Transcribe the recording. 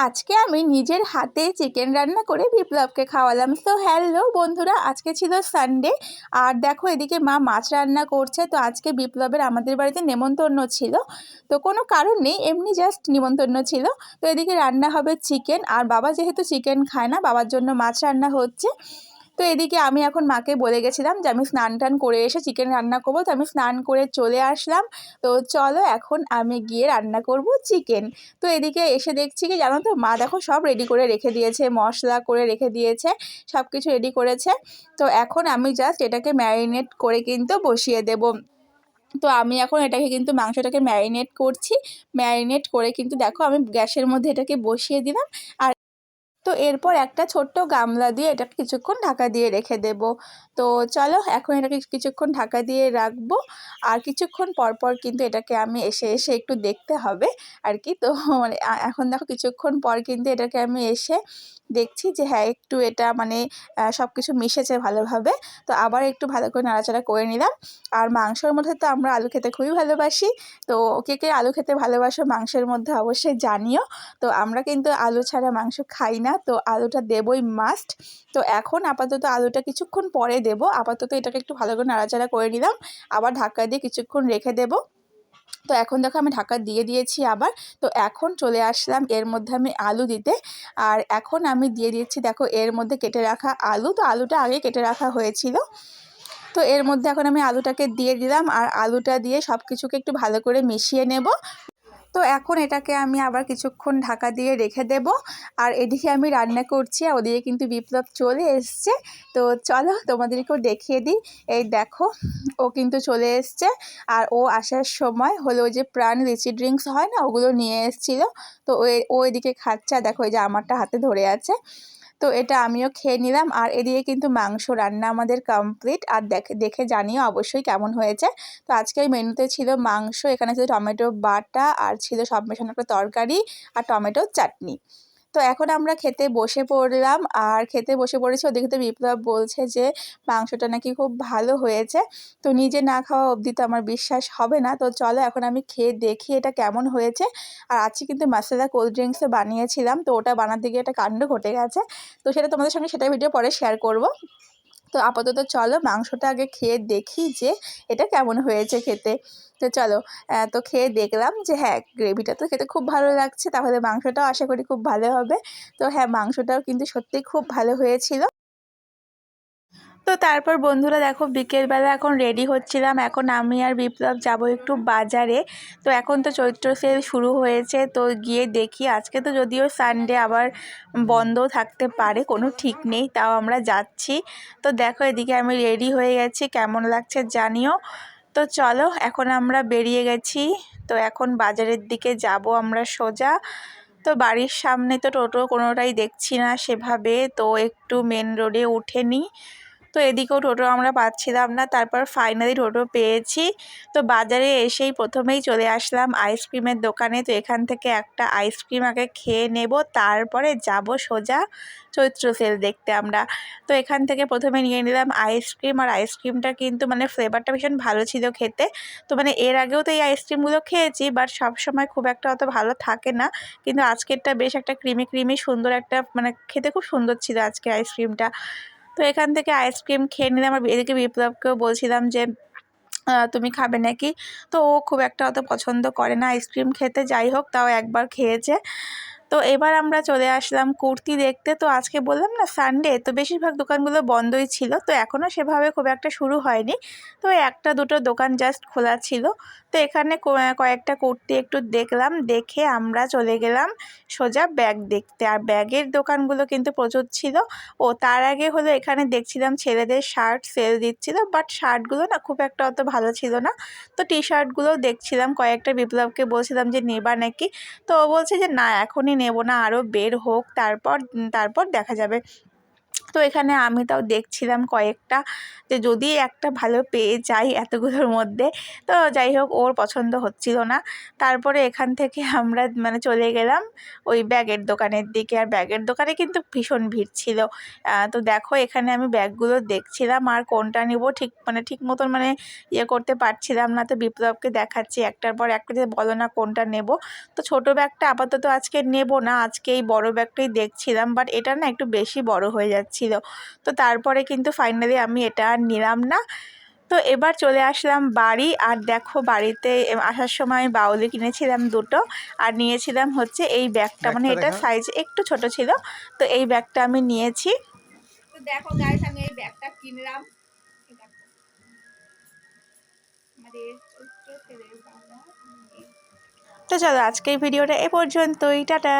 আজকে আমি নিজের হাতে চিকেন রান্না করে বিপ্লবকে খাওয়ালাম। তো হ্যালো বন্ধুরা, আজকে ছিল সানডে আর দেখো এদিকে মা মাছ রান্না করছে। তো আজকে বিপ্লবের আমাদের বাড়িতে নেমন্তন্ন ছিল, তো কোনো কারণ নেই, এমনি জাস্ট নিমন্ত্রণ ছিল। তো এদিকে রান্না হবে চিকেন, আর বাবা যেহেতু চিকেন খায় না, বাবার জন্য মাছ রান্না হচ্ছে। তো এদিকে আমি এখন মাকে বলে গেছিলাম যে আমি স্নান টান করে এসে চিকেন রান্না করবো, তো আমি স্নান করে চলে আসলাম। তো চলো এখন আমি গিয়ে রান্না করব চিকেন। তো এদিকে এসে দেখছি কি জানো তো, মা দেখো সব রেডি করে রেখে দিয়েছে, মশলা করে রেখে দিয়েছে, সব কিছু রেডি করেছে। তো এখন আমি জাস্ট এটাকে ম্যারিনেট করে কিন্তু বসিয়ে দেব। তো আমি এখন এটাকে কিন্তু মাংসটাকে ম্যারিনেট করছি। ম্যারিনেট করে কিন্তু দেখো আমি গ্যাসের মধ্যে এটাকে বসিয়ে দিলাম। আর তো এরপর একটা ছোট্ট গামলা দিয়ে এটাকে কিছুক্ষণ ঢাকা দিয়ে রেখে দেব। তো চলো এখন এটাকে কিছুক্ষণ ঢাকা দিয়ে রাখবো, আর কিছুক্ষণ পর পর কিন্তু এটাকে আমি এসে এসে একটু দেখতে হবে আর কি। তো মানে এখন দেখো কিছুক্ষণ পর কিন্তু এটাকে আমি এসে দেখছি যে হ্যাঁ একটু এটা মানে সব কিছু মিশেছে ভালোভাবে। তো আবার একটু ভালো করে নাড়াচাড়া করে নিলাম। আর মাংসের মধ্যে তো আমরা আলু খেতে খুবই ভালোবাসি। তো কে কে আলু খেতে ভালোবাসো মাংসের মধ্যে অবশ্যই জানিও। তো আমরা কিন্তু আলু ছাড়া মাংস খাই না, তো আলুটা দেবই মাস্ট। তো এখন আপাতত আলুটা কিছুক্ষণ পরে দেব, আপাতত এটাকে একটু ভালো করে নাড়াচাড়া করে নিলাম, আবার ঢাকা দিয়ে কিছুক্ষণ রেখে দেব। তো এখন দেখো আমি ঢাকা দিয়ে দিয়েছি আবার। তো এখন চলে আসলাম এর মধ্যে আমি আলু দিতে। আর এখন আমি দিয়ে দিচ্ছি দেখো এর মধ্যে কেটে রাখা আলু, তো আলুটা আগে কেটে রাখা হয়েছিল। তো এর মধ্যে এখন আমি আলুটাকে দিয়ে দিলাম, আর আলুটা দিয়ে সব কিছুকে একটু ভালো করে মিশিয়ে নেব। তো এখন এটাকে আমি আবার কিছুক্ষণ ঢাকা দিয়ে রেখে দেব। আর এদিকে আমি রান্না করছি, আর ওদিকে কিন্তু বিপ্লব চলে এসছে। তো চলো তোমাদেরকেও দেখিয়ে দিই। এই দেখো ও কিন্তু চলে এসছে, আর ও আসার সময় হলো যে প্রাণ লিচি ড্রিঙ্কস হয় না, ওগুলো নিয়ে এসেছিলো। তো ও এদিকে খাচ্ছে, আর দেখো এই যে আমারটা হাতে ধরে আছে। তো এটা আমিও খেয়ে নিলাম, আর এদিকে কিন্তু মাংস রান্না আমাদের কমপ্লিট। আর দেখে দেখে জানিও অবশ্যই কেমন হয়েছে। তো আজকে এই মেনুতে ছিল মাংস, এখানে ছিল টমেটো বাটা, আর ছিল সব মেশানো একটা তরকারি, আর টমেটো চাটনি। তো এখন আমরা খেতে বসে পড়লাম, আর খেতে বসে পড়েছি। ওদিকে তো বিপ্লব বলছে যে মাংসটা নাকি খুব ভালো হয়েছে। তো নিজে না খাওয়া অবধি তো আমার বিশ্বাস হবে না। তো চলো এখন আমি খেয়ে দেখি এটা কেমন হয়েছে। আর আজকে কিন্তু মশলা কোল্ড ড্রিঙ্কসও বানিয়েছিলাম, তো ওটা বানাতে গিয়ে একটা কাণ্ড ঘটে গেছে। তো সেটা তোমাদের সঙ্গে সেটা ভিডিও পরে শেয়ার করব। তো আপাতত চলো মাংসটা আগে খেয়ে দেখি যে এটা কেমন হয়েছে খেতে। তো চলো তো খেয়ে দেখলাম যে হ্যাঁ গ্রেভিটা তো খেতে খুব ভালো লাগছে, তাহলে মাংসটাও আশা করি খুব ভালো হবে। তো হ্যাঁ মাংসটাও কিন্তু সত্যিই খুব ভালো হয়েছিল। তো তারপর বন্ধুরা দেখো বিকেলবেলা এখন রেডি হচ্ছিলাম, এখন আমি আর বিপ্লব যাব একটু বাজারে। তো এখন তো চৈত্র সেল শুরু হয়েছে, তো গিয়ে দেখি। আজকে তো যদিও সানডে, আবার বন্ধও থাকতে পারে, কোনো ঠিক নেই, তাও আমরা যাচ্ছি। তো দেখো এদিকে আমি রেডি হয়ে গেছি, কেমন লাগছে জানিও। তো চলো এখন আমরা বেরিয়ে গেছি। তো এখন বাজারের দিকে যাব আমরা সোজা। তো বাড়ির সামনে তো টোটো কোনোটাই দেখছি না সেভাবে, তো একটু মেন রোডে উঠে নিই। তো এদিকেও টোটো আমরা পাচ্ছিলাম না, তারপর ফাইনালি টোটো পেয়েছি। তো বাজারে এসেই প্রথমেই চলে আসলাম আইসক্রিমের দোকানে। তো এখান থেকে একটা আইসক্রিম আগে খেয়ে নেব, তারপরে যাব সোজা চৈত্র সেল দেখতে আমরা। তো এখান থেকে প্রথমে নিয়ে নিলাম আইসক্রিম, আর আইসক্রিমটা কিন্তু মানে ফ্লেভারটা ভীষণ ভালো ছিল খেতে। তো মানে এর আগেও তো এই আইসক্রিমগুলো খেয়েছি, বাট সবসময় খুব একটা অত ভালো থাকে না, কিন্তু আজকেরটা বেশ একটা ক্রিমি ক্রিমি সুন্দর একটা, মানে খেতে খুব সুন্দর ছিল আজকে আইসক্রিমটা। তো এখান থেকে আইসক্রিম খেয়ে নিলাম। আর এদিকে বিপ্লবকেও বলছিলাম যে তুমি খাবে নাকি। তো ও খুব একটা অত পছন্দ করে না আইসক্রিম খেতে, যাই হোক তাও একবার খেয়েছে। তো এবার আমরা চলে আসলাম কুর্তি দেখতে। তো আজকে বললাম না সানডে, তো বেশিরভাগ দোকানগুলো বন্ধই ছিল, তো এখনও সেভাবে খুব একটা শুরু হয়নি। তো একটা দুটো দোকান জাস্ট খোলা ছিল। তো এখানে কয়েকটা কুর্তি একটু দেখলাম, দেখে আমরা চলে গেলাম সোজা ব্যাগ দেখতে। আর ব্যাগের দোকানগুলো কিন্তু প্রচুর ছিল। ও তার আগে হলো এখানে দেখছিলাম ছেলেদের শার্ট সেল দিচ্ছিল, বাট শার্টগুলো না খুব একটা অত ভালো ছিল না। তো টি শার্টগুলোও দেখছিলাম কয়েকটা, বিপ্লবকে বলছিলাম যে নেবা নাকি। তো ও বলছে যে না এখনই নেব না, আরও বের হোক, তারপর তারপর দেখা যাবে। তো এখানে আমি তাও দেখছিলাম কয়েকটা, যে যদি একটা ভালো পেয়ে যাই এতগুলোর মধ্যে। তো যাই হোক, ওর পছন্দ হচ্ছিল না। তারপরে এখান থেকে আমরা মানে চলে গেলাম ওই ব্যাগের দোকানের দিকে। আর ব্যাগের দোকানে কিন্তু ভীষণ ভিড় ছিল। তো দেখো এখানে আমি ব্যাগগুলো দেখছিলাম, আর কোনটা নিব ঠিক মতন মানে ইয়ে করতে পারছিলাম না। তো বিপ্লবকে দেখাচ্ছি একটার পর একটা, যে বলো না কোনটা নেব। তো ছোট ব্যাগটা আপাতত আজকে নেব না, আজকে এই বড় ব্যাগটাই দেখছিলাম, বাট এটা না একটু বেশি বড় হয়ে যাচ্ছিল। তো তারপরে কিন্তু ফাইনালি আমি এটা আর নিলাম না। তো এবার চলে আসলাম বাড়ি। আর দেখো বাড়িতে আসার সময় বাউলি কিনেছিলাম দুটো, আর নিয়েছিলাম হচ্ছে এই ব্যাগটা, মানে এটা সাইজ একটু ছোট ছিল। তো এই ব্যাগটা আমি নিয়েছি। তো দেখো গাইস, আমি এই ব্যাগটা কিনলাম। তো চলো আজকের ভিডিওটা এ পর্যন্তই, টাটা।